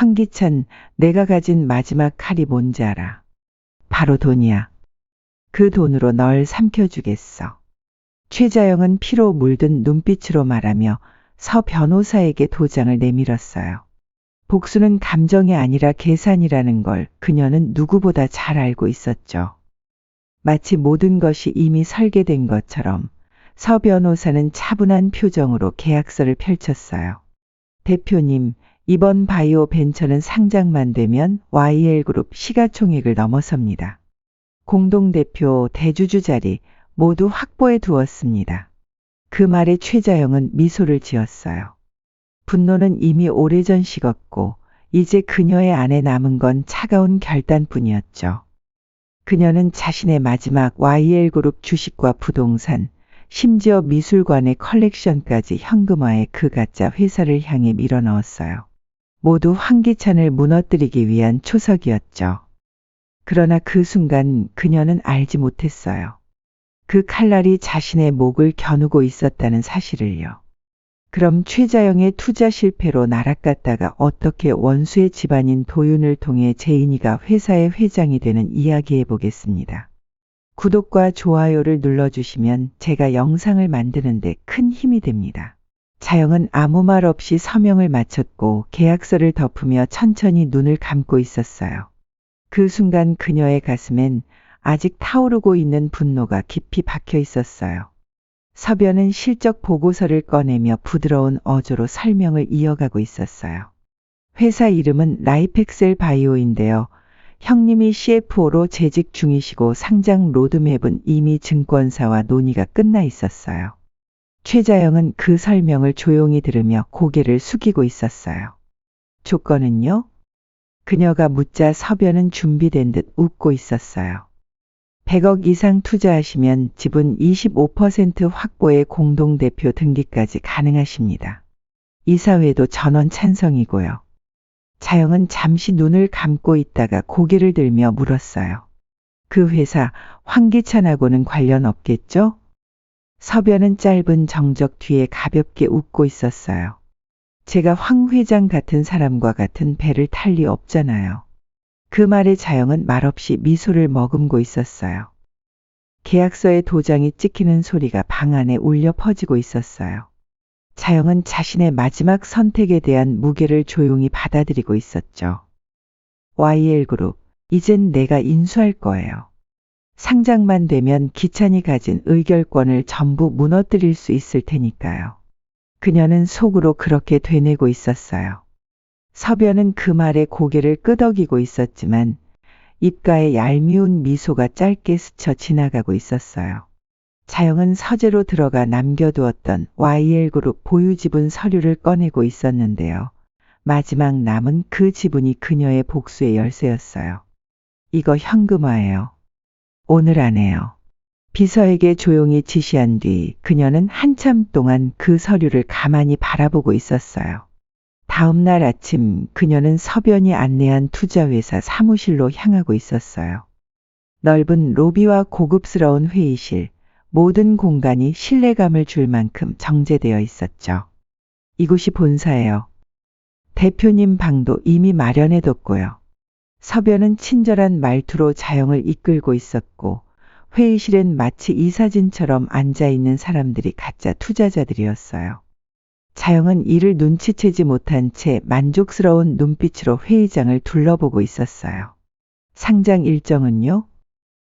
황기찬, 내가 가진 마지막 칼이 뭔지 알아. 바로 돈이야. 그 돈으로 널 삼켜주겠어. 최자영은 피로 물든 눈빛으로 말하며 서 변호사에게 도장을 내밀었어요. 복수는 감정이 아니라 계산이라는 걸 그녀는 누구보다 잘 알고 있었죠. 마치 모든 것이 이미 설계된 것처럼 서 변호사는 차분한 표정으로 계약서를 펼쳤어요. 대표님, 이번 바이오 벤처는 상장만 되면 YL그룹 시가총액을 넘어섭니다. 공동대표 대주주 자리 모두 확보해 두었습니다. 그 말에 최자영은 미소를 지었어요. 분노는 이미 오래전 식었고 이제 그녀의 안에 남은 건 차가운 결단뿐이었죠. 그녀는 자신의 마지막 YL그룹 주식과 부동산, 심지어 미술관의 컬렉션까지 현금화해 그 가짜 회사를 향해 밀어넣었어요. 모두 황기찬을 무너뜨리기 위한 초석이었죠. 그러나 그 순간 그녀는 알지 못했어요. 그 칼날이 자신의 목을 겨누고 있었다는 사실을요. 그럼 최자영의 투자 실패로 나락갔다가 어떻게 원수의 집안인 도윤을 통해 제인이가 회사의 회장이 되는 이야기해 보겠습니다. 구독과 좋아요를 눌러주시면 제가 영상을 만드는데 큰 힘이 됩니다. 자영은 아무 말 없이 서명을 마쳤고 계약서를 덮으며 천천히 눈을 감고 있었어요. 그 순간 그녀의 가슴엔 아직 타오르고 있는 분노가 깊이 박혀 있었어요. 서변은 실적 보고서를 꺼내며 부드러운 어조로 설명을 이어가고 있었어요. 회사 이름은 라이펙셀 바이오인데요. 형님이 CFO로 재직 중이시고 상장 로드맵은 이미 증권사와 논의가 끝나 있었어요. 최자영은 그 설명을 조용히 들으며 고개를 숙이고 있었어요. 조건은요? 그녀가 묻자 서변은 준비된 듯 웃고 있었어요. 100억 이상 투자하시면 지분 25% 확보의 공동대표 등기까지 가능하십니다. 이사회도 전원 찬성이고요. 자영은 잠시 눈을 감고 있다가 고개를 들며 물었어요. 그 회사 황기찬하고는 관련 없겠죠? 서변은 짧은 정적 뒤에 가볍게 웃고 있었어요. 제가 황 회장 같은 사람과 같은 배를 탈 리 없잖아요. 그 말에 자영은 말없이 미소를 머금고 있었어요. 계약서에 도장이 찍히는 소리가 방 안에 울려 퍼지고 있었어요. 자영은 자신의 마지막 선택에 대한 무게를 조용히 받아들이고 있었죠. YL그룹, 이젠 내가 인수할 거예요. 상장만 되면 기찬이 가진 의결권을 전부 무너뜨릴 수 있을 테니까요. 그녀는 속으로 그렇게 되뇌고 있었어요. 서변은 그 말에 고개를 끄덕이고 있었지만 입가에 얄미운 미소가 짧게 스쳐 지나가고 있었어요. 자영은 서재로 들어가 남겨두었던 YL그룹 보유지분 서류를 꺼내고 있었는데요. 마지막 남은 그 지분이 그녀의 복수의 열쇠였어요. 이거 현금화예요. 오늘 안에요. 비서에게 조용히 지시한 뒤 그녀는 한참 동안 그 서류를 가만히 바라보고 있었어요. 다음 날 아침 그녀는 서변이 안내한 투자회사 사무실로 향하고 있었어요. 넓은 로비와 고급스러운 회의실, 모든 공간이 신뢰감을 줄 만큼 정제되어 있었죠. 이곳이 본사예요. 대표님 방도 이미 마련해뒀고요. 서변은 친절한 말투로 자영을 이끌고 있었고 회의실엔 마치 이 사진처럼 앉아있는 사람들이 가짜 투자자들이었어요. 자영은 이를 눈치채지 못한 채 만족스러운 눈빛으로 회의장을 둘러보고 있었어요. 상장 일정은요?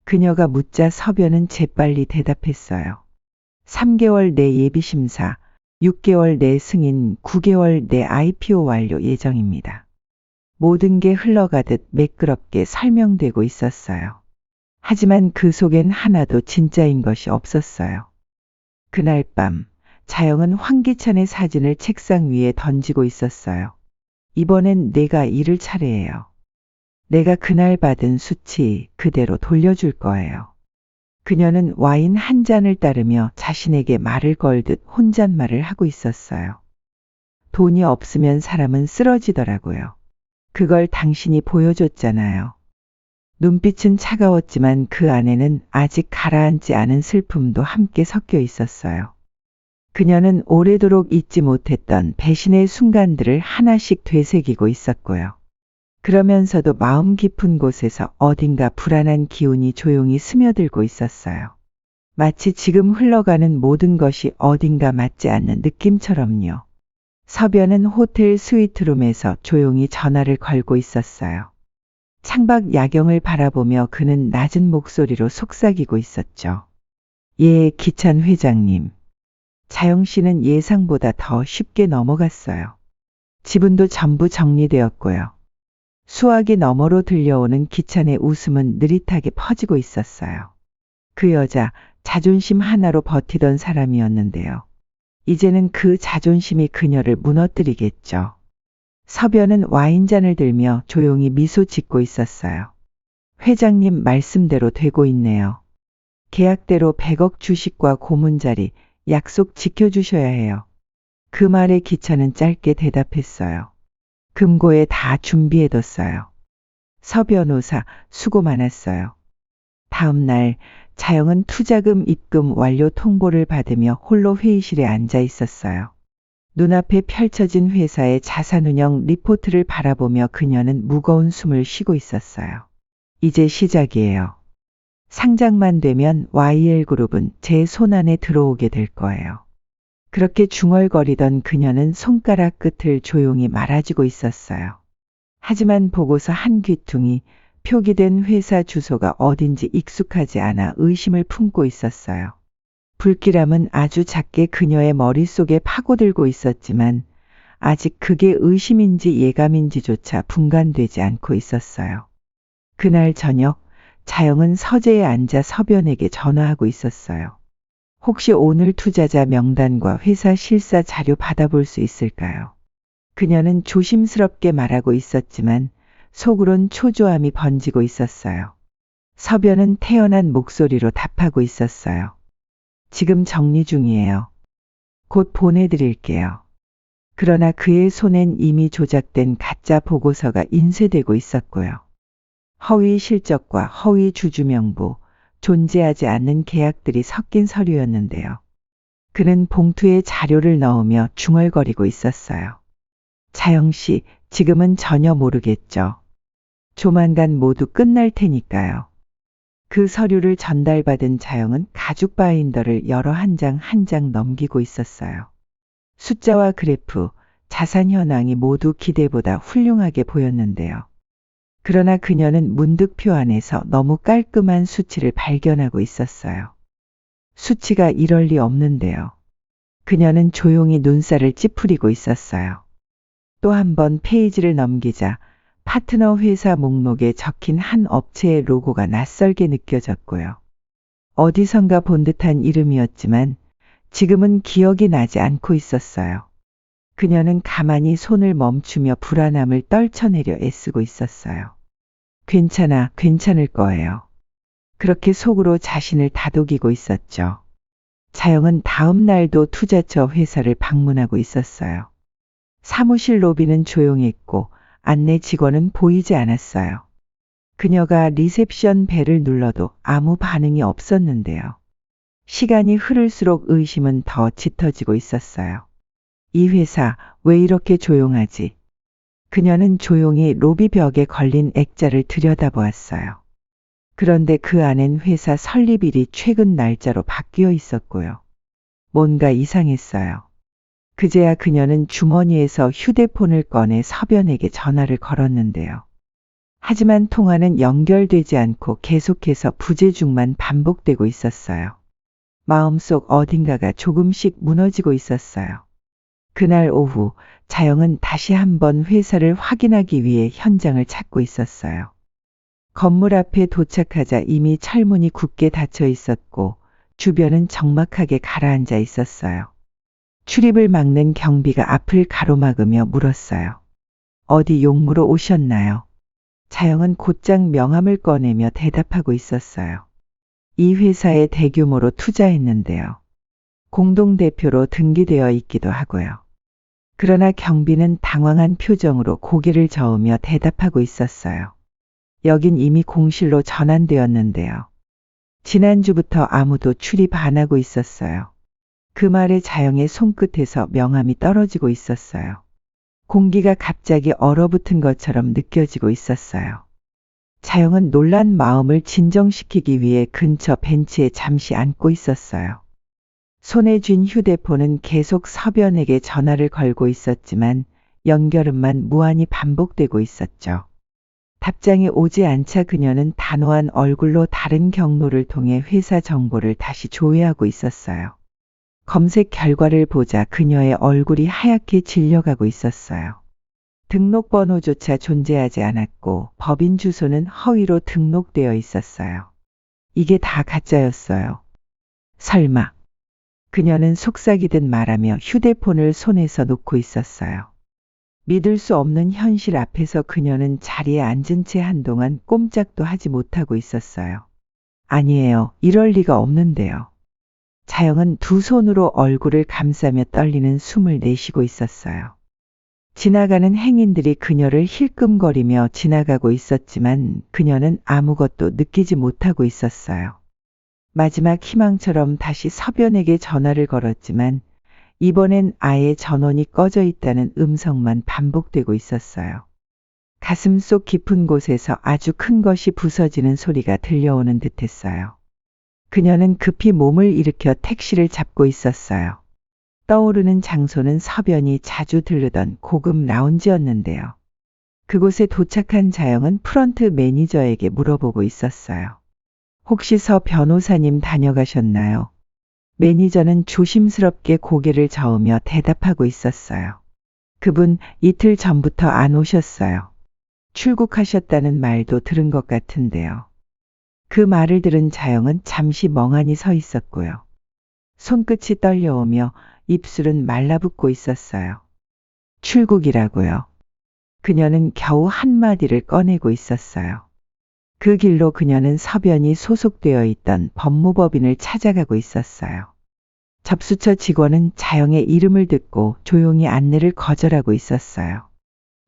그녀가 묻자 서변은 재빨리 대답했어요. 3개월 내 예비심사, 6개월 내 승인, 9개월 내 IPO 완료 예정입니다. 모든 게 흘러가듯 매끄럽게 설명되고 있었어요. 하지만 그 속엔 하나도 진짜인 것이 없었어요. 그날 밤 자영은 황기찬의 사진을 책상 위에 던지고 있었어요. 이번엔 내가 잃을 차례예요. 내가 그날 받은 수치 그대로 돌려줄 거예요. 그녀는 와인 한 잔을 따르며 자신에게 말을 걸듯 혼잣말을 하고 있었어요. 돈이 없으면 사람은 쓰러지더라고요. 그걸 당신이 보여줬잖아요. 눈빛은 차가웠지만 그 안에는 아직 가라앉지 않은 슬픔도 함께 섞여 있었어요. 그녀는 오래도록 잊지 못했던 배신의 순간들을 하나씩 되새기고 있었고요. 그러면서도 마음 깊은 곳에서 어딘가 불안한 기운이 조용히 스며들고 있었어요. 마치 지금 흘러가는 모든 것이 어딘가 맞지 않는 느낌처럼요. 서변은 호텔 스위트룸에서 조용히 전화를 걸고 있었어요. 창밖 야경을 바라보며 그는 낮은 목소리로 속삭이고 있었죠. 예, 기찬 회장님. 자영 씨는 예상보다 더 쉽게 넘어갔어요. 지분도 전부 정리되었고요. 수화기 너머로 들려오는 기찬의 웃음은 느릿하게 퍼지고 있었어요. 그 여자 자존심 하나로 버티던 사람이었는데요. 이제는 그 자존심이 그녀를 무너뜨리겠죠. 서변은 와인잔을 들며 조용히 미소 짓고 있었어요. 회장님 말씀대로 되고 있네요. 계약대로 100억 주식과 고문자리 약속 지켜주셔야 해요. 그 말에 기찬은 짧게 대답했어요. 금고에 다 준비해뒀어요. 서 변호사 수고 많았어요. 다음 날 자영은 투자금 입금 완료 통보를 받으며 홀로 회의실에 앉아 있었어요. 눈앞에 펼쳐진 회사의 자산운영 리포트를 바라보며 그녀는 무거운 숨을 쉬고 있었어요. 이제 시작이에요. 상장만 되면 YL그룹은 제 손안에 들어오게 될 거예요. 그렇게 중얼거리던 그녀는 손가락 끝을 조용히 말아주고 있었어요. 하지만 보고서 한 귀퉁이 표기된 회사 주소가 어딘지 익숙하지 않아 의심을 품고 있었어요. 불길함은 아주 작게 그녀의 머릿속에 파고들고 있었지만 아직 그게 의심인지 예감인지조차 분간되지 않고 있었어요. 그날 저녁 자영은 서재에 앉아 서변에게 전화하고 있었어요. 혹시 오늘 투자자 명단과 회사 실사 자료 받아볼 수 있을까요? 그녀는 조심스럽게 말하고 있었지만 속으론 초조함이 번지고 있었어요. 서변은 태연한 목소리로 답하고 있었어요. 지금 정리 중이에요. 곧 보내드릴게요. 그러나 그의 손엔 이미 조작된 가짜 보고서가 인쇄되고 있었고요. 허위 실적과 허위 주주명부, 존재하지 않는 계약들이 섞인 서류였는데요. 그는 봉투에 자료를 넣으며 중얼거리고 있었어요. 자영 씨, 지금은 전혀 모르겠죠. 조만간 모두 끝날 테니까요. 그 서류를 전달받은 자영은 가죽 바인더를 여러 한 장 한 장 넘기고 있었어요. 숫자와 그래프, 자산 현황이 모두 기대보다 훌륭하게 보였는데요. 그러나 그녀는 문득 표 안에서 너무 깔끔한 수치를 발견하고 있었어요. 수치가 이럴 리 없는데요. 그녀는 조용히 눈살을 찌푸리고 있었어요. 또 한 번 페이지를 넘기자 파트너 회사 목록에 적힌 한 업체의 로고가 낯설게 느껴졌고요. 어디선가 본 듯한 이름이었지만 지금은 기억이 나지 않고 있었어요. 그녀는 가만히 손을 멈추며 불안함을 떨쳐내려 애쓰고 있었어요. 괜찮아, 괜찮을 거예요. 그렇게 속으로 자신을 다독이고 있었죠. 자영은 다음 날도 투자처 회사를 방문하고 있었어요. 사무실 로비는 조용했고 안내 직원은 보이지 않았어요. 그녀가 리셉션 벨을 눌러도 아무 반응이 없었는데요. 시간이 흐를수록 의심은 더 짙어지고 있었어요. 이 회사 왜 이렇게 조용하지? 그녀는 조용히 로비 벽에 걸린 액자를 들여다보았어요. 그런데 그 안엔 회사 설립일이 최근 날짜로 바뀌어 있었고요. 뭔가 이상했어요. 그제야 그녀는 주머니에서 휴대폰을 꺼내 서변에게 전화를 걸었는데요. 하지만 통화는 연결되지 않고 계속해서 부재중만 반복되고 있었어요. 마음속 어딘가가 조금씩 무너지고 있었어요. 그날 오후 자영은 다시 한번 회사를 확인하기 위해 현장을 찾고 있었어요. 건물 앞에 도착하자 이미 철문이 굳게 닫혀 있었고 주변은 적막하게 가라앉아 있었어요. 출입을 막는 경비가 앞을 가로막으며 물었어요. 어디 용무로 오셨나요? 자영은 곧장 명함을 꺼내며 대답하고 있었어요. 이 회사에 대규모로 투자했는데요. 공동대표로 등기되어 있기도 하고요. 그러나 경비는 당황한 표정으로 고개를 저으며 대답하고 있었어요. 여긴 이미 공실로 전환되었는데요. 지난주부터 아무도 출입 안 하고 있었어요. 그 말에 자영의 손끝에서 명함이 떨어지고 있었어요. 공기가 갑자기 얼어붙은 것처럼 느껴지고 있었어요. 자영은 놀란 마음을 진정시키기 위해 근처 벤치에 잠시 앉고 있었어요. 손에 쥔 휴대폰은 계속 서변에게 전화를 걸고 있었지만 연결음만 무한히 반복되고 있었죠. 답장이 오지 않자 그녀는 단호한 얼굴로 다른 경로를 통해 회사 정보를 다시 조회하고 있었어요. 검색 결과를 보자 그녀의 얼굴이 하얗게 질려가고 있었어요. 등록번호조차 존재하지 않았고 법인 주소는 허위로 등록되어 있었어요. 이게 다 가짜였어요. 설마. 그녀는 속삭이듯 말하며 휴대폰을 손에서 놓고 있었어요. 믿을 수 없는 현실 앞에서 그녀는 자리에 앉은 채 한동안 꼼짝도 하지 못하고 있었어요. 아니에요. 이럴 리가 없는데요. 자영은 두 손으로 얼굴을 감싸며 떨리는 숨을 내쉬고 있었어요. 지나가는 행인들이 그녀를 힐끔거리며 지나가고 있었지만 그녀는 아무것도 느끼지 못하고 있었어요. 마지막 희망처럼 다시 서변에게 전화를 걸었지만 이번엔 아예 전원이 꺼져 있다는 음성만 반복되고 있었어요. 가슴 속 깊은 곳에서 아주 큰 것이 부서지는 소리가 들려오는 듯했어요. 그녀는 급히 몸을 일으켜 택시를 잡고 있었어요. 떠오르는 장소는 서변이 자주 들르던 고급 라운지였는데요. 그곳에 도착한 자영은 프런트 매니저에게 물어보고 있었어요. 혹시 서 변호사님 다녀가셨나요? 매니저는 조심스럽게 고개를 저으며 대답하고 있었어요. 그분 이틀 전부터 안 오셨어요. 출국하셨다는 말도 들은 것 같은데요. 그 말을 들은 자영은 잠시 멍하니 서 있었고요. 손끝이 떨려오며 입술은 말라붙고 있었어요. 출국이라고요. 그녀는 겨우 한마디를 꺼내고 있었어요. 그 길로 그녀는 서변이 소속되어 있던 법무법인을 찾아가고 있었어요. 접수처 직원은 자영의 이름을 듣고 조용히 안내를 거절하고 있었어요.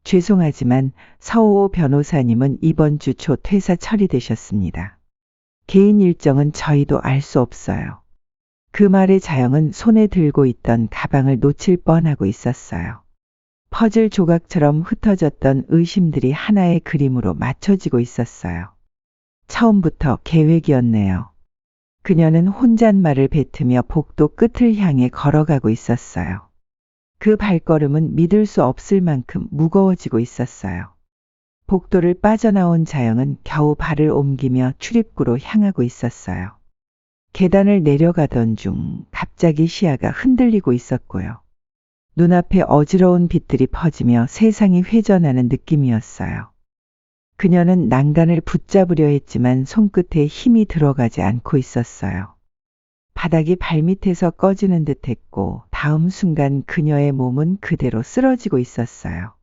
죄송하지만 서우호 변호사님은 이번 주 초 퇴사 처리되셨습니다. 개인 일정은 저희도 알 수 없어요. 그 말에 자영은 손에 들고 있던 가방을 놓칠 뻔하고 있었어요. 퍼즐 조각처럼 흩어졌던 의심들이 하나의 그림으로 맞춰지고 있었어요. 처음부터 계획이었네요. 그녀는 혼잣말을 뱉으며 복도 끝을 향해 걸어가고 있었어요. 그 발걸음은 믿을 수 없을 만큼 무거워지고 있었어요. 복도를 빠져나온 자영은 겨우 발을 옮기며 출입구로 향하고 있었어요. 계단을 내려가던 중 갑자기 시야가 흔들리고 있었고요. 눈앞에 어지러운 빛들이 퍼지며 세상이 회전하는 느낌이었어요. 그녀는 난간을 붙잡으려 했지만 손끝에 힘이 들어가지 않고 있었어요. 바닥이 발밑에서 꺼지는 듯했고 다음 순간 그녀의 몸은 그대로 쓰러지고 있었어요.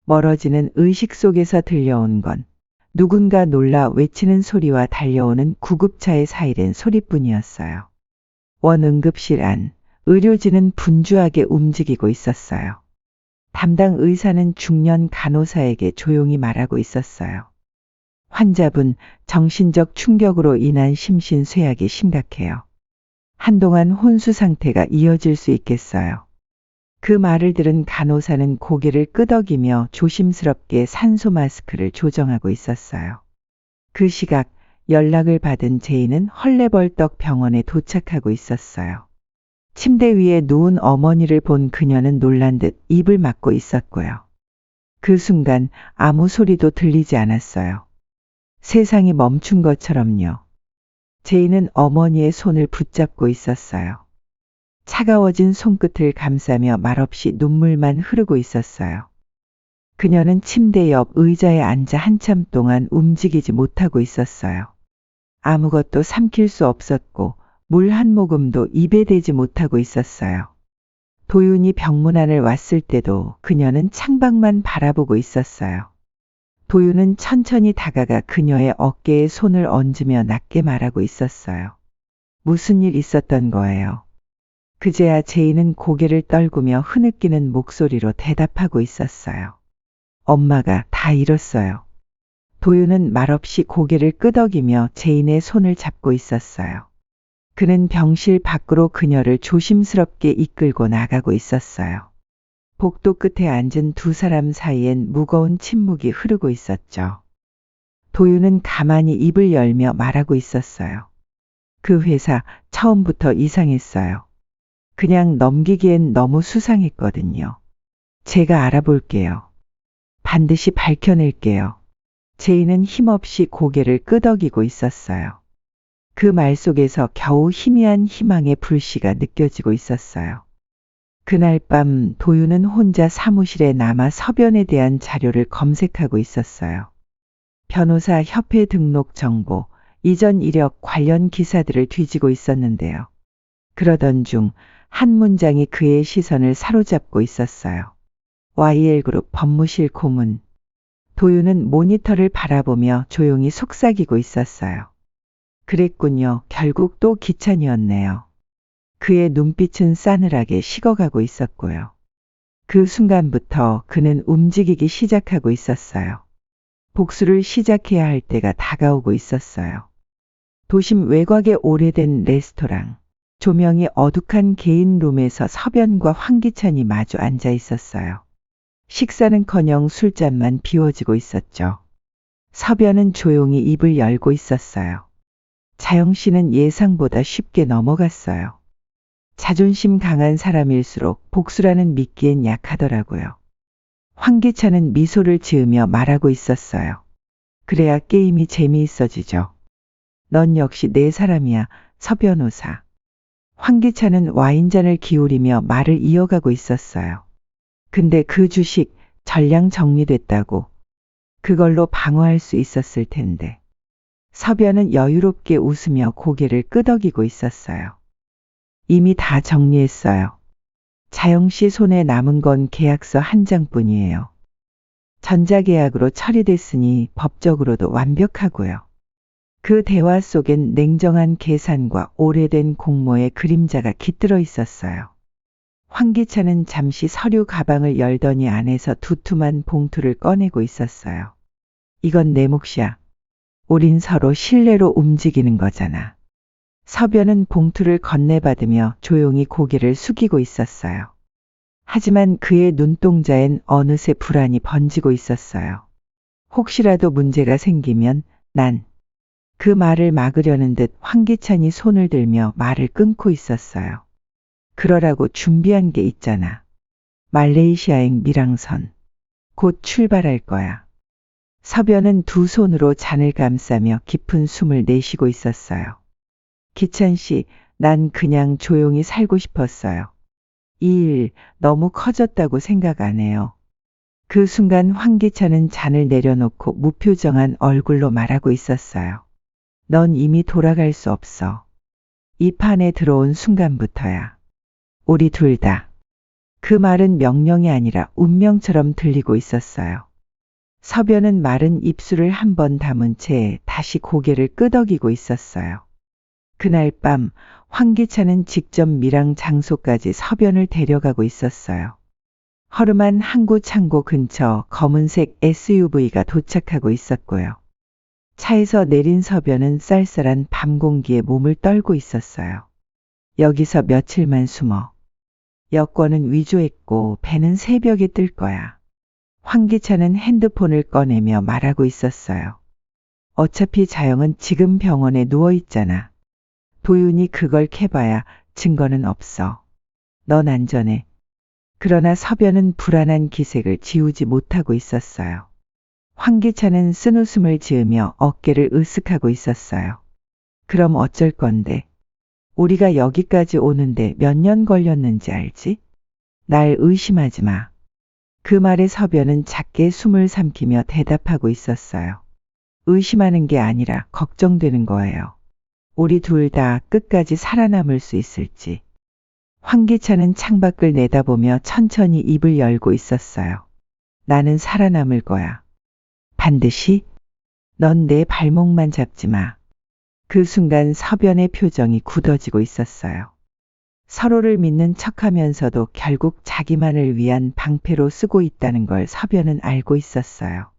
멀어지는 의식 속에서 들려온 건 누군가 놀라 외치는 소리와 달려오는 구급차의 사이렌 소리뿐이었어요. 원응급실 안, 의료진은 분주하게 움직이고 있었어요. 담당 의사는 중년 간호사에게 조용히 말하고 있었어요. 환자분, 정신적 충격으로 인한 심신쇠약이 심각해요. 한동안 혼수 상태가 이어질 수 있겠어요. 그 말을 들은 간호사는 고개를 끄덕이며 조심스럽게 산소 마스크를 조정하고 있었어요. 그 시각 연락을 받은 제인은 헐레벌떡 병원에 도착하고 있었어요. 침대 위에 누운 어머니를 본 그녀는 놀란 듯 입을 막고 있었고요. 그 순간 아무 소리도 들리지 않았어요. 세상이 멈춘 것처럼요. 제인은 어머니의 손을 붙잡고 있었어요. 차가워진 손끝을 감싸며 말없이 눈물만 흐르고 있었어요. 그녀는 침대 옆 의자에 앉아 한참 동안 움직이지 못하고 있었어요. 아무것도 삼킬 수 없었고 물 한 모금도 입에 대지 못하고 있었어요. 도윤이 병문안을 왔을 때도 그녀는 창밖만 바라보고 있었어요. 도윤은 천천히 다가가 그녀의 어깨에 손을 얹으며 낮게 말하고 있었어요. 무슨 일 있었던 거예요? 그제야 제인은 고개를 떨구며 흐느끼는 목소리로 대답하고 있었어요. 엄마가 다 잃었어요. 도윤은 말없이 고개를 끄덕이며 제인의 손을 잡고 있었어요. 그는 병실 밖으로 그녀를 조심스럽게 이끌고 나가고 있었어요. 복도 끝에 앉은 두 사람 사이엔 무거운 침묵이 흐르고 있었죠. 도윤은 가만히 입을 열며 말하고 있었어요. 그 회사 처음부터 이상했어요. 그냥 넘기기엔 너무 수상했거든요. 제가 알아볼게요. 반드시 밝혀낼게요. 제이는 힘없이 고개를 끄덕이고 있었어요. 그 말 속에서 겨우 희미한 희망의 불씨가 느껴지고 있었어요. 그날 밤 도윤은 혼자 사무실에 남아 서변에 대한 자료를 검색하고 있었어요. 변호사 협회 등록 정보, 이전 이력 관련 기사들을 뒤지고 있었는데요. 그러던 중 한 문장이 그의 시선을 사로잡고 있었어요. YL그룹 법무실 고문. 도윤은 모니터를 바라보며 조용히 속삭이고 있었어요. 그랬군요. 결국 또 기찬이었네요. 그의 눈빛은 싸늘하게 식어가고 있었고요. 그 순간부터 그는 움직이기 시작하고 있었어요. 복수를 시작해야 할 때가 다가오고 있었어요. 도심 외곽의 오래된 레스토랑. 조명이 어둑한 개인 룸에서 서변과 황기찬이 마주 앉아 있었어요. 식사는커녕 술잔만 비워지고 있었죠. 서변은 조용히 입을 열고 있었어요. 자영 씨는 예상보다 쉽게 넘어갔어요. 자존심 강한 사람일수록 복수라는 믿기엔 약하더라고요. 황기찬은 미소를 지으며 말하고 있었어요. 그래야 게임이 재미있어지죠. 넌 역시 내 사람이야, 서 변호사. 황기찬은 와인잔을 기울이며 말을 이어가고 있었어요. 근데 그 주식 전량 정리됐다고. 그걸로 방어할 수 있었을 텐데. 서변은 여유롭게 웃으며 고개를 끄덕이고 있었어요. 이미 다 정리했어요. 자영 씨 손에 남은 건 계약서 한 장뿐이에요. 전자계약으로 처리됐으니 법적으로도 완벽하고요. 그 대화 속엔 냉정한 계산과 오래된 공모의 그림자가 깃들어 있었어요. 황기찬은 잠시 서류 가방을 열더니 안에서 두툼한 봉투를 꺼내고 있었어요. 이건 내 몫이야. 우린 서로 신뢰로 움직이는 거잖아. 서변은 봉투를 건네받으며 조용히 고개를 숙이고 있었어요. 하지만 그의 눈동자엔 어느새 불안이 번지고 있었어요. 혹시라도 문제가 생기면 난 그 말을 막으려는 듯 황기찬이 손을 들며 말을 끊고 있었어요. 그러라고 준비한 게 있잖아. 말레이시아행 밀항선. 곧 출발할 거야. 서변은 두 손으로 잔을 감싸며 깊은 숨을 내쉬고 있었어요. 기찬 씨, 난 그냥 조용히 살고 싶었어요. 이 일 너무 커졌다고 생각 안 해요. 그 순간 황기찬은 잔을 내려놓고 무표정한 얼굴로 말하고 있었어요. 넌 이미 돌아갈 수 없어. 이 판에 들어온 순간부터야. 우리 둘 다. 그 말은 명령이 아니라 운명처럼 들리고 있었어요. 서변은 마른 입술을 한 번 다문 채 다시 고개를 끄덕이고 있었어요. 그날 밤 황기찬은 직접 밀항 장소까지 서변을 데려가고 있었어요. 허름한 항구 창고 근처 검은색 SUV가 도착하고 있었고요. 차에서 내린 서변은 쌀쌀한 밤 공기에 몸을 떨고 있었어요. 여기서 며칠만 숨어. 여권은 위조했고 배는 새벽에 뜰 거야. 황기찬은 핸드폰을 꺼내며 말하고 있었어요. 어차피 자영은 지금 병원에 누워있잖아. 도윤이 그걸 캐봐야 증거는 없어. 넌 안전해. 그러나 서변은 불안한 기색을 지우지 못하고 있었어요. 황기찬은 쓴웃음을 지으며 어깨를 으쓱하고 있었어요. 그럼 어쩔 건데. 우리가 여기까지 오는데 몇 년 걸렸는지 알지? 날 의심하지 마. 그 말에 서변은 작게 숨을 삼키며 대답하고 있었어요. 의심하는 게 아니라 걱정되는 거예요. 우리 둘 다 끝까지 살아남을 수 있을지. 황기찬은 창밖을 내다보며 천천히 입을 열고 있었어요. 나는 살아남을 거야. 반드시? 넌 내 발목만 잡지 마. 그 순간 서변의 표정이 굳어지고 있었어요. 서로를 믿는 척하면서도 결국 자기만을 위한 방패로 쓰고 있다는 걸 서변은 알고 있었어요.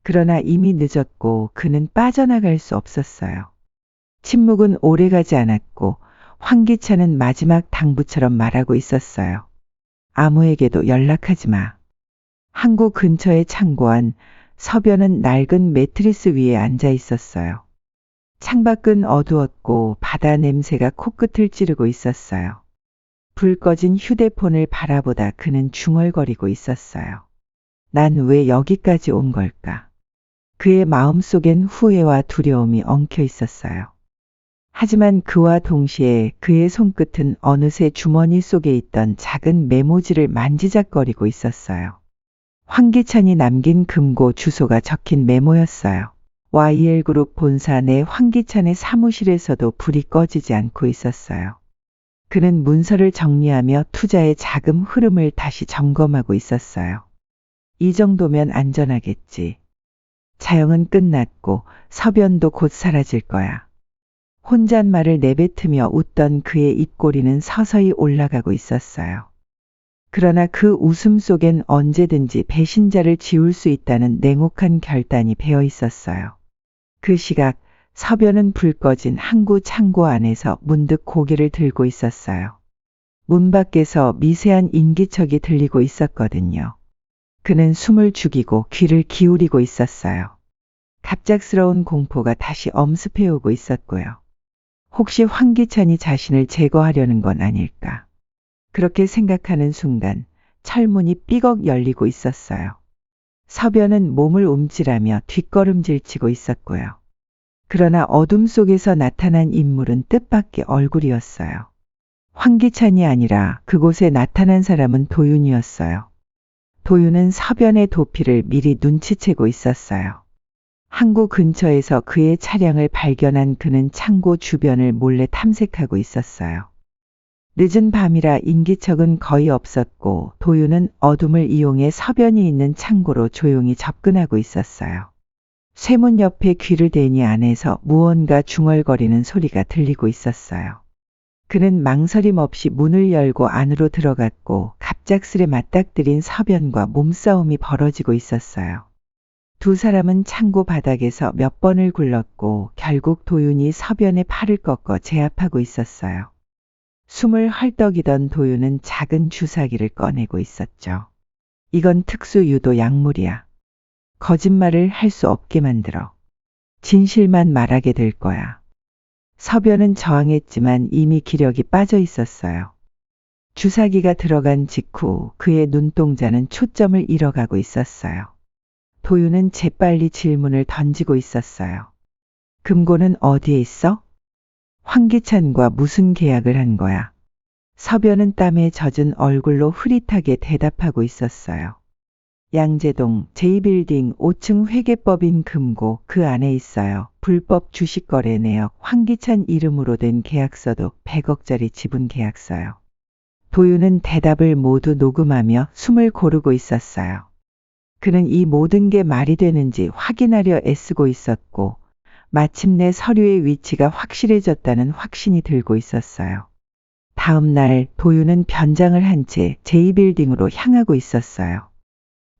그러나 이미 늦었고 그는 빠져나갈 수 없었어요. 침묵은 오래가지 않았고 황기찬은 마지막 당부처럼 말하고 있었어요. 아무에게도 연락하지 마. 항구 근처의 창고 안 서변은 낡은 매트리스 위에 앉아 있었어요. 창밖은 어두웠고 바다 냄새가 코끝을 찌르고 있었어요. 불 꺼진 휴대폰을 바라보다 그는 중얼거리고 있었어요. 난 왜 여기까지 온 걸까? 그의 마음속엔 후회와 두려움이 엉켜 있었어요. 하지만 그와 동시에 그의 손끝은 어느새 주머니 속에 있던 작은 메모지를 만지작거리고 있었어요. 황기찬이 남긴 금고 주소가 적힌 메모였어요. YL그룹 본사 내 황기찬의 사무실에서도 불이 꺼지지 않고 있었어요. 그는 문서를 정리하며 투자의 자금 흐름을 다시 점검하고 있었어요. 이 정도면 안전하겠지. 자영은 끝났고 서변도 곧 사라질 거야. 혼잣말을 내뱉으며 웃던 그의 입꼬리는 서서히 올라가고 있었어요. 그러나 그 웃음 속엔 언제든지 배신자를 지울 수 있다는 냉혹한 결단이 배어 있었어요. 그 시각 서변은 불 꺼진 항구 창고 안에서 문득 고개를 들고 있었어요. 문 밖에서 미세한 인기척이 들리고 있었거든요. 그는 숨을 죽이고 귀를 기울이고 있었어요. 갑작스러운 공포가 다시 엄습해오고 있었고요. 혹시 황기찬이 자신을 제거하려는 건 아닐까? 그렇게 생각하는 순간 철문이 삐걱 열리고 있었어요. 서변은 몸을 움찔하며 뒷걸음질치고 있었고요. 그러나 어둠 속에서 나타난 인물은 뜻밖의 얼굴이었어요. 황기찬이 아니라 그곳에 나타난 사람은 도윤이었어요. 도윤은 서변의 도피를 미리 눈치채고 있었어요. 항구 근처에서 그의 차량을 발견한 그는 창고 주변을 몰래 탐색하고 있었어요. 늦은 밤이라 인기척은 거의 없었고 도윤은 어둠을 이용해 서변이 있는 창고로 조용히 접근하고 있었어요. 쇠문 옆에 귀를 대니 안에서 무언가 중얼거리는 소리가 들리고 있었어요. 그는 망설임 없이 문을 열고 안으로 들어갔고 갑작스레 맞닥뜨린 서변과 몸싸움이 벌어지고 있었어요. 두 사람은 창고 바닥에서 몇 번을 굴렀고 결국 도윤이 서변의 팔을 꺾어 제압하고 있었어요. 숨을 헐떡이던 도윤은 작은 주사기를 꺼내고 있었죠. 이건 특수 유도 약물이야. 거짓말을 할 수 없게 만들어. 진실만 말하게 될 거야. 서변은 저항했지만 이미 기력이 빠져 있었어요. 주사기가 들어간 직후 그의 눈동자는 초점을 잃어가고 있었어요. 도윤은 재빨리 질문을 던지고 있었어요. 금고는 어디에 있어? 황기찬과 무슨 계약을 한 거야? 서변은 땀에 젖은 얼굴로 흐릿하게 대답하고 있었어요. 양재동 J빌딩 5층 회계법인 금고 그 안에 있어요. 불법 주식거래 내역 황기찬 이름으로 된 계약서도 100억짜리 지분 계약서요. 도윤은 대답을 모두 녹음하며 숨을 고르고 있었어요. 그는 이 모든 게 말이 되는지 확인하려 애쓰고 있었고 마침내 서류의 위치가 확실해졌다는 확신이 들고 있었어요. 다음 날 도윤은 변장을 한 채 J빌딩으로 향하고 있었어요.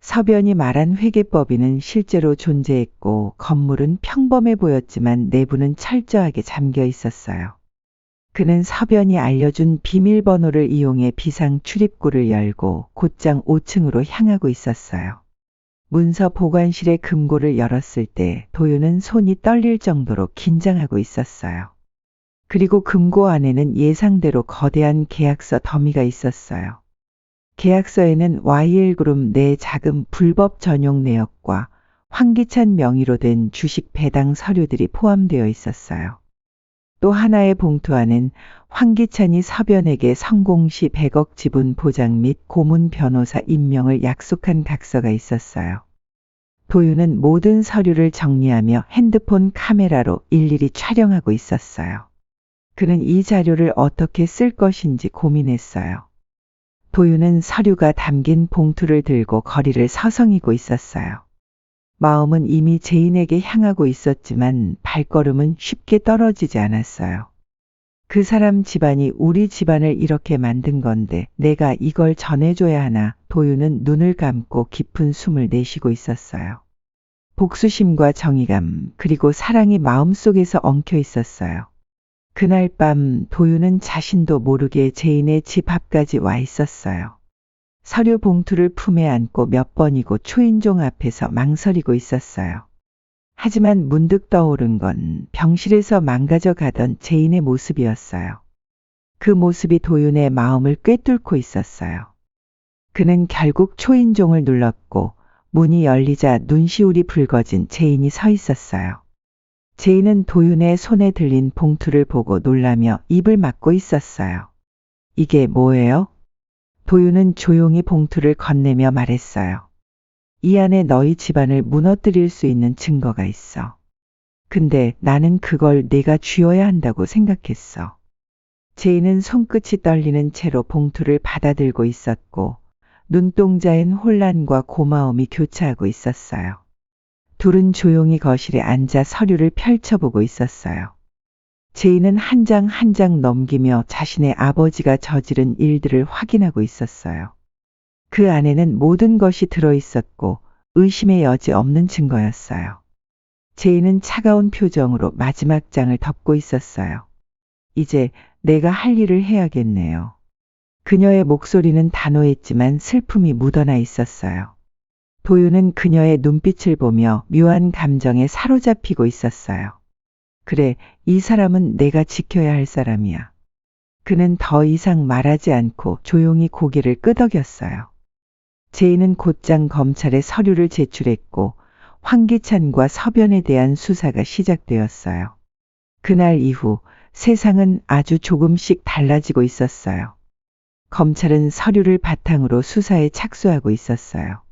서변이 말한 회계법인은 실제로 존재했고 건물은 평범해 보였지만 내부는 철저하게 잠겨 있었어요. 그는 서변이 알려준 비밀번호를 이용해 비상 출입구를 열고 곧장 5층으로 향하고 있었어요. 문서 보관실의 금고를 열었을 때 도윤은 손이 떨릴 정도로 긴장하고 있었어요. 그리고 금고 안에는 예상대로 거대한 계약서 더미가 있었어요. 계약서에는 YL그룹 내 자금 불법 전용 내역과 황기찬 명의로 된 주식 배당 서류들이 포함되어 있었어요. 또 하나의 봉투 안엔 황기찬이 서변에게 성공 시 100억 지분 보장 및 고문 변호사 임명을 약속한 각서가 있었어요. 도윤은 모든 서류를 정리하며 핸드폰 카메라로 일일이 촬영하고 있었어요. 그는 이 자료를 어떻게 쓸 것인지 고민했어요. 도윤은 서류가 담긴 봉투를 들고 거리를 서성이고 있었어요. 마음은 이미 제인에게 향하고 있었지만 발걸음은 쉽게 떨어지지 않았어요. 그 사람 집안이 우리 집안을 이렇게 만든 건데 내가 이걸 전해줘야 하나. 도윤은 눈을 감고 깊은 숨을 내쉬고 있었어요. 복수심과 정의감 그리고 사랑이 마음속에서 엉켜 있었어요. 그날 밤 도윤은 자신도 모르게 제인의 집 앞까지 와 있었어요. 서류 봉투를 품에 안고 몇 번이고 초인종 앞에서 망설이고 있었어요. 하지만 문득 떠오른 건 병실에서 망가져 가던 제인의 모습이었어요. 그 모습이 도윤의 마음을 꿰뚫고 있었어요. 그는 결국 초인종을 눌렀고 문이 열리자 눈시울이 붉어진 제인이 서 있었어요. 제인은 도윤의 손에 들린 봉투를 보고 놀라며 입을 막고 있었어요. 이게 뭐예요? 도윤은 조용히 봉투를 건네며 말했어요. 이 안에 너희 집안을 무너뜨릴 수 있는 증거가 있어. 근데 나는 그걸 내가 쥐어야 한다고 생각했어. 제인은 손끝이 떨리는 채로 봉투를 받아들고 있었고 눈동자엔 혼란과 고마움이 교차하고 있었어요. 둘은 조용히 거실에 앉아 서류를 펼쳐보고 있었어요. 제인은 한 장 한 장 넘기며 자신의 아버지가 저지른 일들을 확인하고 있었어요. 그 안에는 모든 것이 들어있었고 의심의 여지 없는 증거였어요. 제인은 차가운 표정으로 마지막 장을 덮고 있었어요. 이제 내가 할 일을 해야겠네요. 그녀의 목소리는 단호했지만 슬픔이 묻어나 있었어요. 도윤은 그녀의 눈빛을 보며 묘한 감정에 사로잡히고 있었어요. 그래, 이 사람은 내가 지켜야 할 사람이야. 그는 더 이상 말하지 않고 조용히 고개를 끄덕였어요. 제인은 곧장 검찰에 서류를 제출했고 황기찬과 서변에 대한 수사가 시작되었어요. 그날 이후 세상은 아주 조금씩 달라지고 있었어요. 검찰은 서류를 바탕으로 수사에 착수하고 있었어요.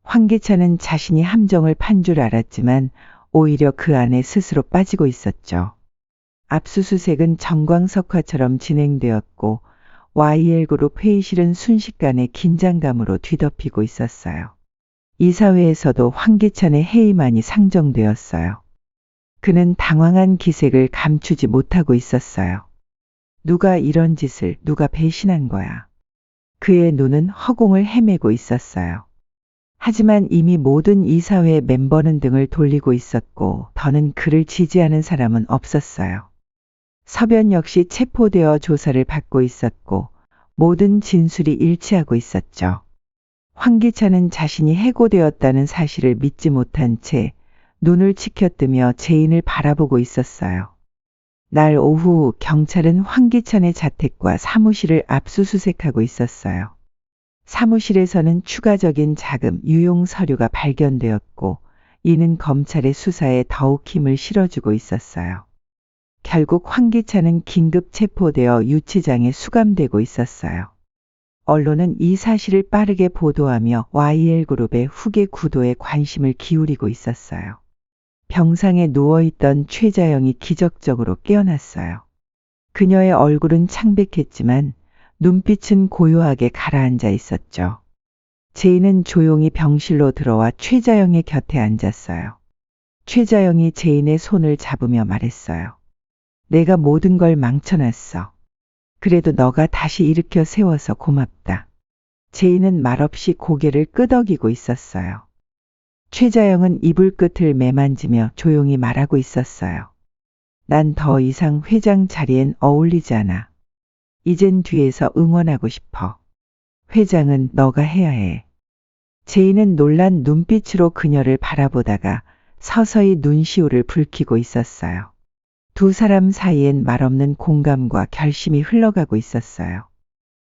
황기찬은 자신이 함정을 판 줄 알았지만 오히려 그 안에 스스로 빠지고 있었죠. 압수수색은 정광석화처럼 진행되었고 YL그룹 회의실은 순식간에 긴장감으로 뒤덮이고 있었어요. 이사회에서도 황기찬의 해임안이 상정되었어요. 그는 당황한 기색을 감추지 못하고 있었어요. 누가 이런 짓을, 누가 배신한 거야. 그의 눈은 허공을 헤매고 있었어요. 하지만 이미 모든 이사회 멤버는 등을 돌리고 있었고 더는 그를 지지하는 사람은 없었어요. 서변 역시 체포되어 조사를 받고 있었고 모든 진술이 일치하고 있었죠. 황기찬은 자신이 해고되었다는 사실을 믿지 못한 채 눈을 치켜뜨며 제인을 바라보고 있었어요. 날 오후 경찰은 황기찬의 자택과 사무실을 압수수색하고 있었어요. 사무실에서는 추가적인 자금 유용 서류가 발견되었고 이는 검찰의 수사에 더욱 힘을 실어주고 있었어요. 결국 황기찬은 긴급 체포되어 유치장에 수감되고 있었어요. 언론은 이 사실을 빠르게 보도하며 YL그룹의 후계 구도에 관심을 기울이고 있었어요. 병상에 누워있던 최자영이 기적적으로 깨어났어요. 그녀의 얼굴은 창백했지만 눈빛은 고요하게 가라앉아 있었죠. 제인은 조용히 병실로 들어와 최자영의 곁에 앉았어요. 최자영이 제인의 손을 잡으며 말했어요. 내가 모든 걸 망쳐놨어. 그래도 너가 다시 일으켜 세워서 고맙다. 제인은 말없이 고개를 끄덕이고 있었어요. 최자영은 이불 끝을 매만지며 조용히 말하고 있었어요. 난 더 이상 회장 자리엔 어울리지 않아. 이젠 뒤에서 응원하고 싶어. 회장은 너가 해야 해. 제인은 놀란 눈빛으로 그녀를 바라보다가 서서히 눈시울을 붉히고 있었어요. 두 사람 사이엔 말없는 공감과 결심이 흘러가고 있었어요.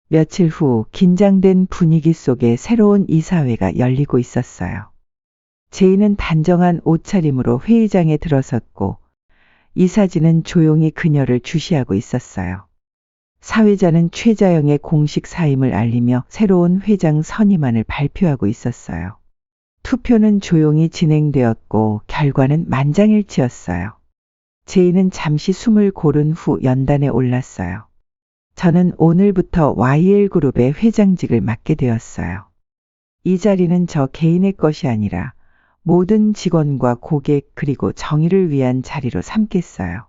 며칠 후 긴장된 분위기 속에 새로운 이사회가 열리고 있었어요. 제인은 단정한 옷차림으로 회의장에 들어섰고 이사진은 조용히 그녀를 주시하고 있었어요. 사회자는 최자영의 공식 사임을 알리며 새로운 회장 선임안을 발표하고 있었어요. 투표는 조용히 진행되었고 결과는 만장일치였어요. 제인은 잠시 숨을 고른 후 연단에 올랐어요. 저는 오늘부터 YL그룹의 회장직을 맡게 되었어요. 이 자리는 저 개인의 것이 아니라 모든 직원과 고객 그리고 정의를 위한 자리로 삼겠어요.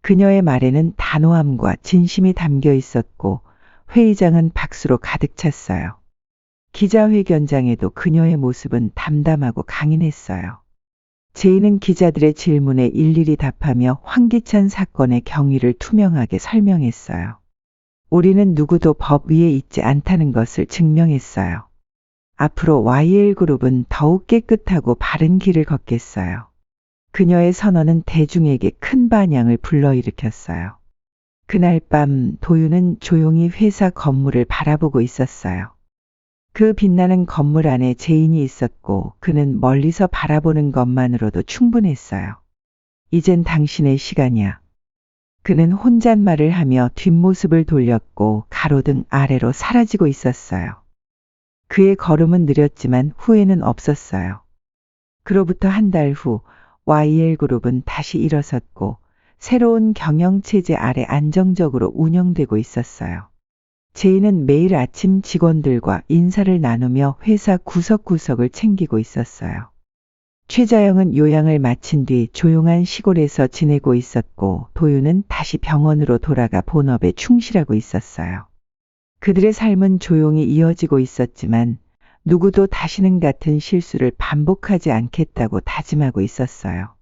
그녀의 말에는 단호함과 진심이 담겨 있었고 회의장은 박수로 가득 찼어요. 기자회견장에도 그녀의 모습은 담담하고 강인했어요. 제인은 기자들의 질문에 일일이 답하며 황기찬 사건의 경위를 투명하게 설명했어요. 우리는 누구도 법 위에 있지 않다는 것을 증명했어요. 앞으로 YL그룹은 더욱 깨끗하고 바른 길을 걷겠어요. 그녀의 선언은 대중에게 큰 반향을 불러일으켰어요. 그날 밤 도윤은 조용히 회사 건물을 바라보고 있었어요. 그 빛나는 건물 안에 제인이 있었고 그는 멀리서 바라보는 것만으로도 충분했어요. 이젠 당신의 시간이야. 그는 혼잣말을 하며 뒷모습을 돌렸고 가로등 아래로 사라지고 있었어요. 그의 걸음은 느렸지만 후회는 없었어요. 그로부터 한 달 후 YL그룹은 다시 일어섰고 새로운 경영체제 아래 안정적으로 운영되고 있었어요. 제인은 매일 아침 직원들과 인사를 나누며 회사 구석구석을 챙기고 있었어요. 최자영은 요양을 마친 뒤 조용한 시골에서 지내고 있었고 도윤은 다시 병원으로 돌아가 본업에 충실하고 있었어요. 그들의 삶은 조용히 이어지고 있었지만 누구도 다시는 같은 실수를 반복하지 않겠다고 다짐하고 있었어요.